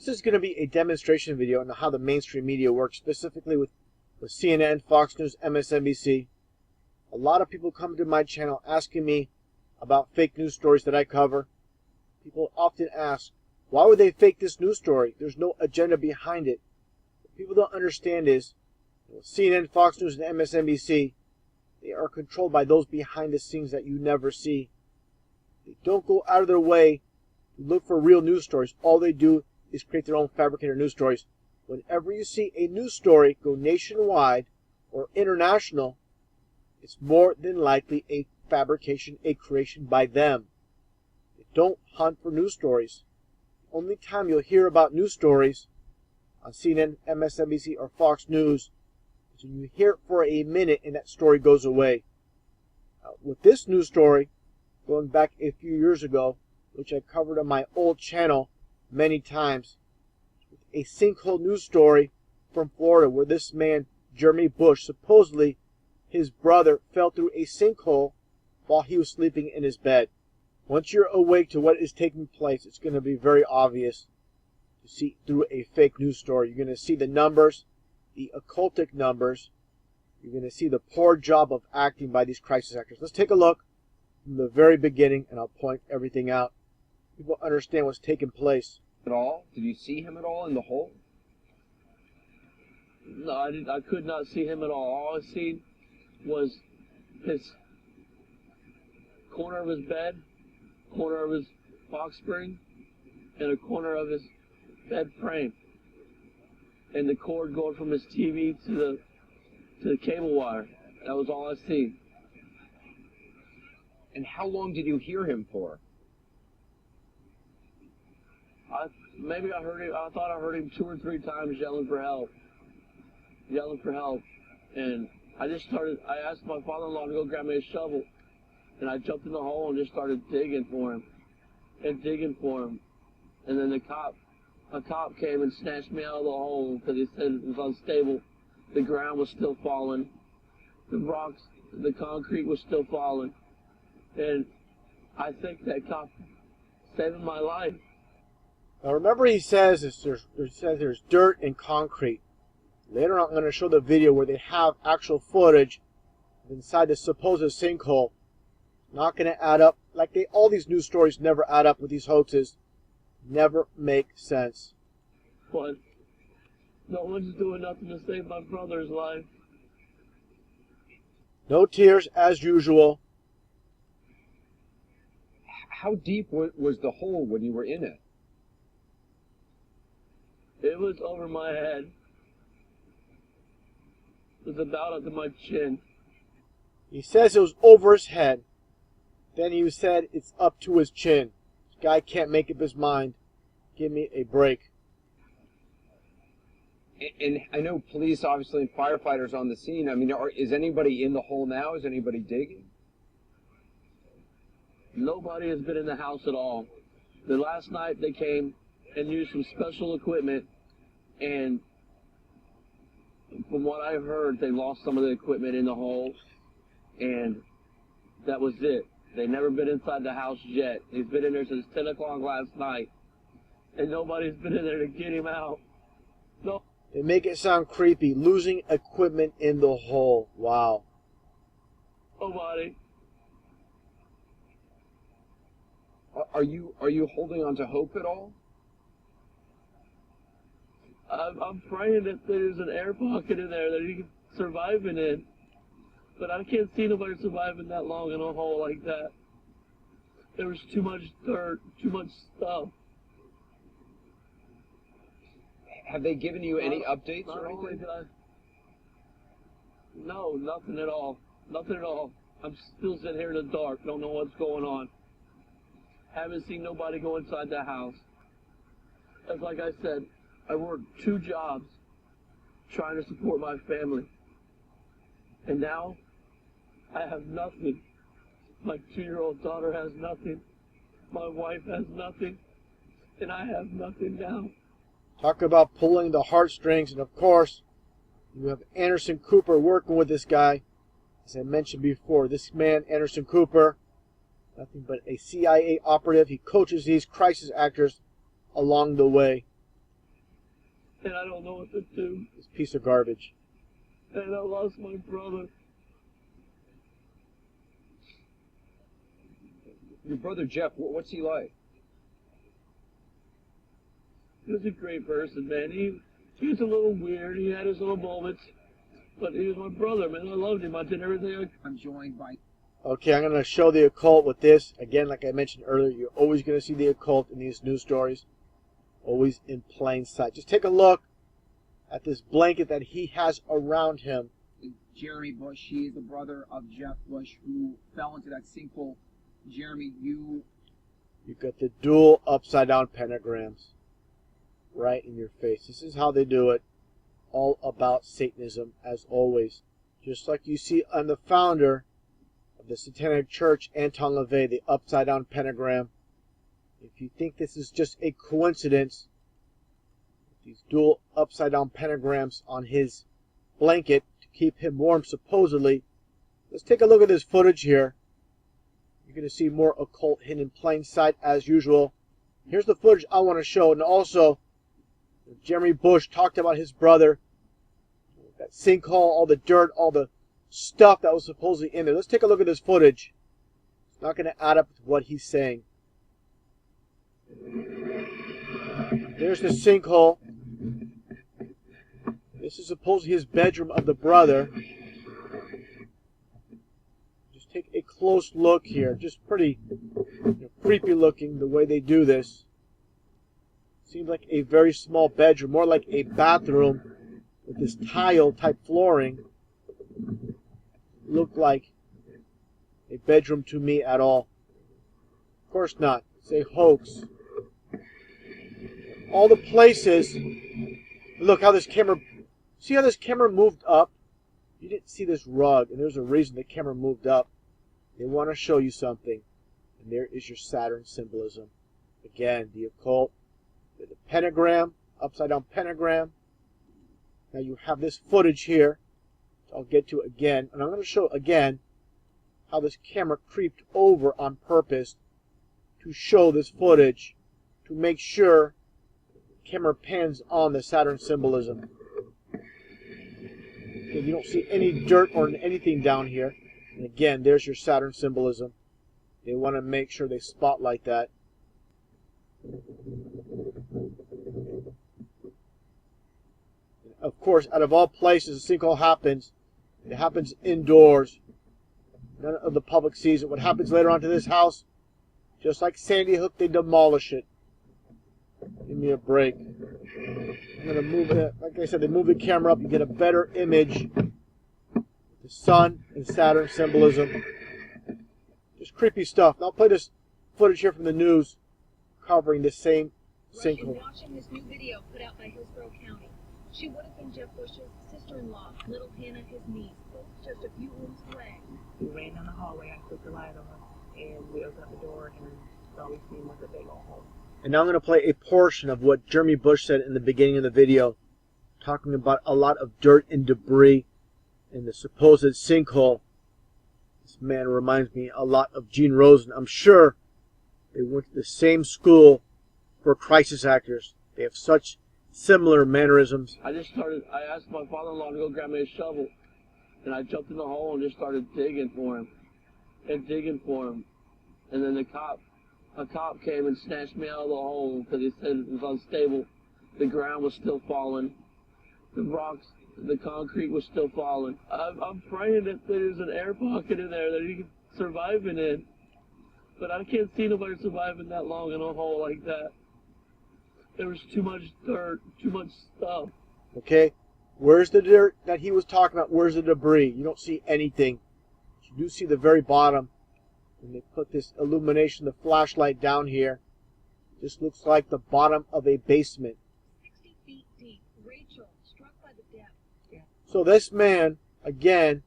This is going to be a demonstration video on how the mainstream media works, specifically with CNN, Fox News, MSNBC. A lot of people come to my channel asking me about fake news stories that I cover. People often ask, why would they fake this news story? There's no agenda behind it. What people don't understand is, CNN, Fox News, and MSNBC, they are controlled by those behind the scenes that you never see. They don't go out of their way to look for real news stories. All they do is create their own fabricated news stories. Whenever you see a news story go nationwide or international, it's more than likely a fabrication, a creation by them. They don't hunt for news stories. The only time you'll hear about news stories on CNN, MSNBC, or Fox News is when you hear it for a minute and that story goes away. With this news story, going back a few years ago, which I covered on my old channel many times, a sinkhole news story from Florida where this man, Jeremy Bush, supposedly his brother fell through a sinkhole while he was sleeping in his bed. Once you're awake to what is taking place, it's going to be very obvious to see through a fake news story. You're going to see the numbers, the occultic numbers. You're going to see the poor job of acting by these crisis actors. Let's take a look from the very beginning, and I'll point everything out. People understand what's taking place. At all? Did you see him at all in the hole? No, I could not see him at all. All I seen was his corner of his bed, corner of his box spring, and a corner of his bed frame, and the cord going from his TV to the cable wire. That was all I seen. And how long did you hear him for? Maybe I heard him. I thought I heard him 2 or 3 times yelling for help, and I asked my father-in-law to go grab me a shovel, and I jumped in the hole and just started digging for him, and then a cop came and snatched me out of the hole because he said it was unstable. The ground was still falling, the rocks, the concrete was still falling, and I think that cop saved my life. Now remember, he says there's dirt and concrete. Later on, I'm going to show the video where they have actual footage inside the supposed sinkhole. Not going to add up. Like all these news stories never add up with these hoaxes. Never make sense. But no one's doing nothing to save my brother's life. No tears as usual. How deep was the hole when you were in it? It was over my head. It was about up to my chin. He says it was over his head. Then he said it's up to his chin. This guy can't make up his mind. Give me a break. And I know police, obviously, and firefighters on the scene. I mean, is anybody in the hole now? Is anybody digging? Nobody has been in the house at all. The last night they came and used some special equipment, and from what I've heard, they lost some of the equipment in the hole, and that was it. They've never been inside the house yet. He's been in there since 10 o'clock last night, and nobody's been in there to get him out. No. They make it sound creepy. Losing equipment in the hole. Wow. Nobody. Are you holding on to hope at all? I'm praying that there's an air pocket in there that he can survive in. But I can't see nobody surviving that long in a hole like that. There was too much dirt, too much stuff. Have they given you any updates or anything? No, nothing at all. Nothing at all. I'm still sitting here in the dark. Don't know what's going on. Haven't seen nobody go inside the house. That's like I said, I worked 2 jobs trying to support my family. And now I have nothing. My 2-year-old daughter has nothing. My wife has nothing. And I have nothing now. Talk about pulling the heartstrings. And of course, you have Anderson Cooper working with this guy. As I mentioned before, this man, Anderson Cooper, nothing but a CIA operative. He coaches these crisis actors along the way. and I don't know what to do. This piece of garbage. And I lost my brother. Your brother Jeff, what's he like? He was a great person, man. He was a little weird. He had his little moments. But he was my brother, man. I loved him. I did everything I'm joined by... Okay, I'm going to show the occult with this. Again, like I mentioned earlier, you're always going to see the occult in these news stories. Always in plain sight. Just take a look at this blanket that he has around him. Jeremy Bush, he is the brother of Jeff Bush, who fell into that sinkhole. Jeremy, You've got the dual upside-down pentagrams right in your face. This is how they do it. All about Satanism, as always. Just like you see on the founder of the Satanic Church, Anton LaVey, the upside-down pentagram. If you think this is just a coincidence, these dual upside-down pentagrams on his blanket to keep him warm, supposedly. Let's take a look at this footage here. You're going to see more occult hidden in plain sight as usual. Here's the footage I want to show. And also, Jeremy Bush talked about his brother. That sinkhole, all the dirt, all the stuff that was supposedly in there. Let's take a look at this footage. It's not going to add up to what he's saying. There's the sinkhole. This is supposedly his bedroom of the brother. Just take a close look here. Just pretty creepy looking the way they do this. Seems like a very small bedroom, more like a bathroom with this tile type flooring. Looked like a bedroom to me at all. Of course not. It's a hoax. All the places. Look how this camera. See how this camera moved up? You didn't see this rug, and there's a reason the camera moved up. They want to show you something. And there is your Saturn symbolism. Again, the occult. The pentagram, upside down pentagram. Now you have this footage here. I'll get to it again. And I'm going to show again how this camera creeped over on purpose to show this footage to make sure the camera pans on the Saturn symbolism. Okay, you don't see any dirt or anything down here. And again, there's your Saturn symbolism. They want to make sure they spotlight that. Of course, out of all places, a sinkhole happens. It happens indoors. None of the public sees it. What happens later on to this house, just like Sandy Hook, they demolish it. Give me a break. I'm going to move it. Like I said, they move the camera up. You get a better image. The sun and Saturn symbolism. Just creepy stuff. Now I'll play this footage here from the news covering the same sinkhole. Watching this new video put out by Hillsborough County. She would have been Jeff Bush's sister-in-law, little Hannah, his niece, both just a few rooms away. We ran down the hallway, I took the light on, and we opened up the door, and all we seen was a big old hole. And now I'm going to play a portion of what Jeremy Bush said in the beginning of the video, talking about a lot of dirt and debris in the supposed sinkhole. This man reminds me a lot of Gene Rosen. I'm sure they went to the same school for crisis actors. They have such similar mannerisms. I asked my father-in-law to go grab me a shovel. And I jumped in the hole and just started digging for him. And digging for him. And then a cop came and snatched me out of the hole because he said it was unstable. The ground was still falling. The rocks, the concrete was still falling. I'm praying that there's an air pocket in there that he can survive in. But I can't see nobody surviving that long in a hole like that. There was too much dirt, too much stuff. Okay, where's the dirt that he was talking about? Where's the debris? You don't see anything. You do see the very bottom. And they put this illumination, the flashlight down here. This looks like the bottom of a basement. 60 feet deep. Rachel, struck by the depth. Yeah. So this man, again,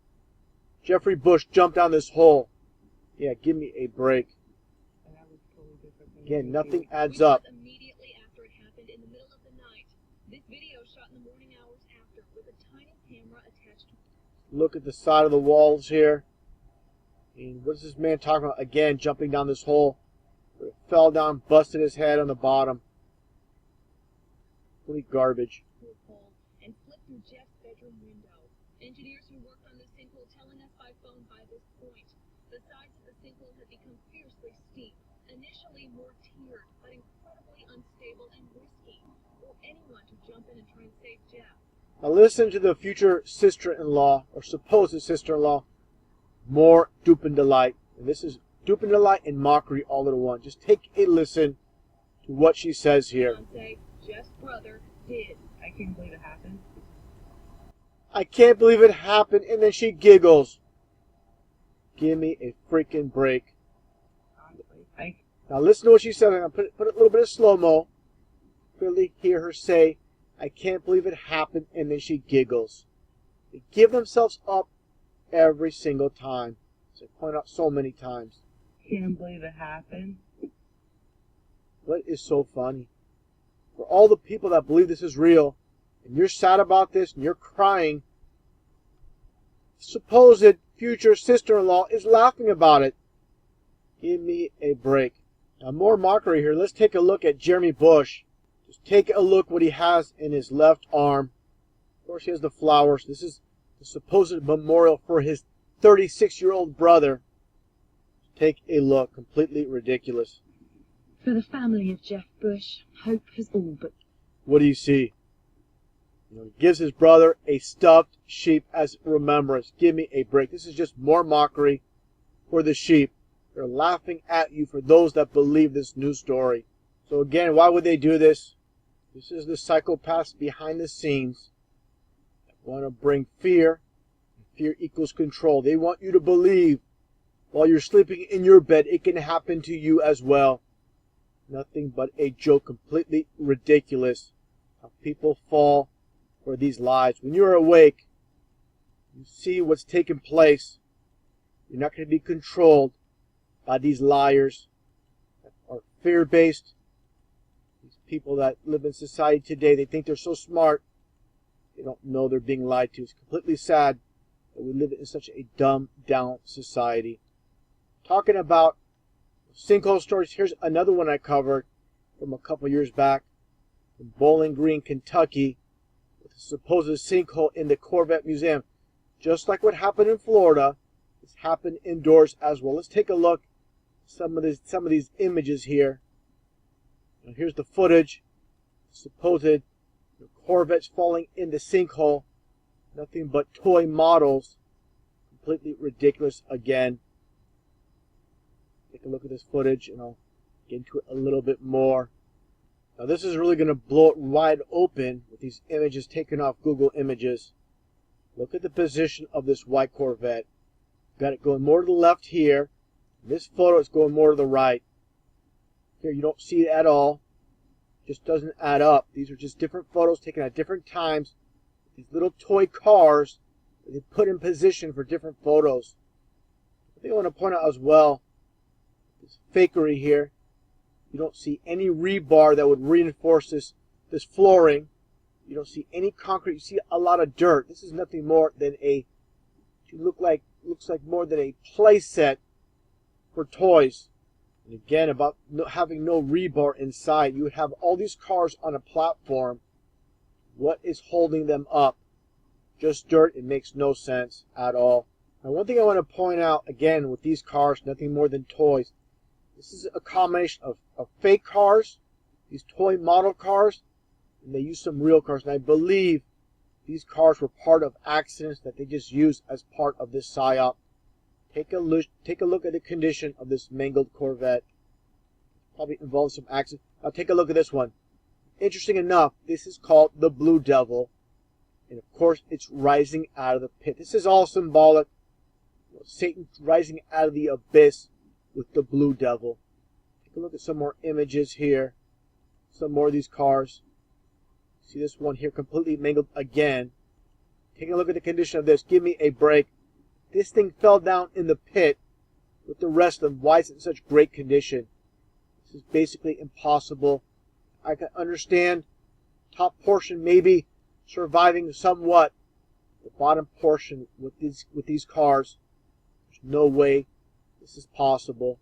Jeffrey Bush, jumped down this hole. Yeah, give me a break. And that was totally different than Again, nothing We adds saw up. it immediately after it happened in the middle of the night. This video shot in the morning hours after with a tiny camera attached to it. Look at the side of the walls here. And what's this man talking about? Again, jumping down this hole. Fell down, busted his head on the bottom. Complete garbage. Sinkhole and flipped through Jeff's bedroom window. Engineers who worked on the sinkhole telling us by phone by this point, the sides of the sinkhole had become fiercely steep, initially more tiered, but incredibly unstable and risky for anyone to jump in and try and save Jeff. Now listen to the future sister-in-law, or supposed sister-in-law, more dupe and delight. And this is dupe and delight and mockery all in one. Just take a listen to what she says here. Fiancé, Jeff's brother, did. I can't believe it happened. I can't believe it happened, and then she giggles. Give me a freaking break. Honestly, Now listen to what she said. I'm going to put a little bit of slow-mo. Clearly hear her say, I can't believe it happened, and then she giggles. They give themselves up every single time. As I point out so many times. can't believe it happened. What is so funny? For all the people that believe this is real, and you're sad about this, and you're crying, supposed future sister-in-law is laughing about it. Give me a break. Now, more mockery here. Let's take a look at Jeremy Bush. Just take a look what he has in his left arm. Of course, he has the flowers. This is the supposed memorial for his 36-year-old brother. Take a look. Completely ridiculous. For the family of Jeff Bush, hope has all but... What do you see? He gives his brother a stuffed sheep as remembrance. Give me a break. This is just more mockery for the sheep. They're laughing at you for those that believe this news story. So again, why would they do this? This is the psychopaths behind the scenes that want to bring fear. Fear equals control. They want you to believe while you're sleeping in your bed it can happen to you as well. Nothing but a joke. Completely ridiculous how people fall for these lies. When you're awake, you see what's taking place. You're not going to be controlled by these liars that are fear-based. These people that live in society today, they think they're so smart. They don't know they're being lied to. It's completely sad that we live in such a dumbed-down society. Talking about sinkhole stories, here's another one I covered from a couple years back in Bowling Green, Kentucky, with a supposed sinkhole in the Corevette Museum. Just like what happened in Florida, it's happened indoors as well. Let's take a look at some of these images here. Now here's the footage. Supposed Corvettes falling in the sinkhole. Nothing but toy models. Completely ridiculous again. Take a look at this footage and I'll get into it a little bit more. Now this is really going to blow it wide open with these images taken off Google Images. Look at the position of this white Corvette. Got it going more to the left here. This photo is going more to the right. Here you don't see it at all. Just doesn't add up. These are just different photos taken at different times. These little toy cars that they put in position for different photos. I think I want to point out as well, this fakery here. You don't see any rebar that would reinforce this flooring. You don't see any concrete. You see a lot of dirt. This is nothing more than looks like more than a play set for toys. And again, about having no rebar inside. You would have all these cars on a platform. What is holding them up? Just dirt. It makes no sense at all. Now, one thing I want to point out, again, with these cars, nothing more than toys. This is a combination of fake cars, these toy model cars, and they use some real cars. And I believe these cars were part of accidents that they just used as part of this psyop. Take a look at the condition of this mangled Corvette. Probably involves some accident. Now take a look at this one. Interesting enough, this is called the Blue Devil. And of course, it's rising out of the pit. This is all symbolic. Satan rising out of the abyss with the Blue Devil. Take a look at some more images here. Some more of these cars. See this one here completely mangled again. Taking a look at the condition of this. Give me a break. This thing fell down in the pit with the rest of them. Why is it in such great condition? This is basically impossible. I can understand top portion maybe surviving somewhat. The bottom portion with these cars, there's no way this is possible.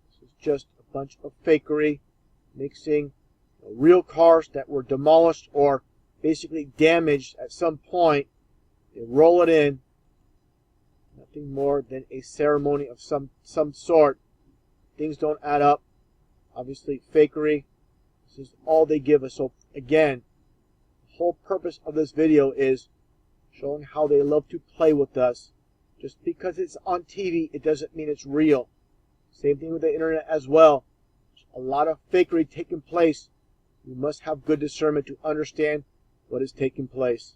This is just a bunch of fakery, mixing real cars that were demolished or basically damaged at some point. They roll it in. Nothing more than a ceremony of some sort. Things don't add up. Obviously, fakery. This is all they give us. So again, the whole purpose of this video is showing how they love to play with us. Just because it's on TV, it doesn't mean it's real. Same thing with the internet as well. There's a lot of fakery taking place. You must have good discernment to understand what is taking place.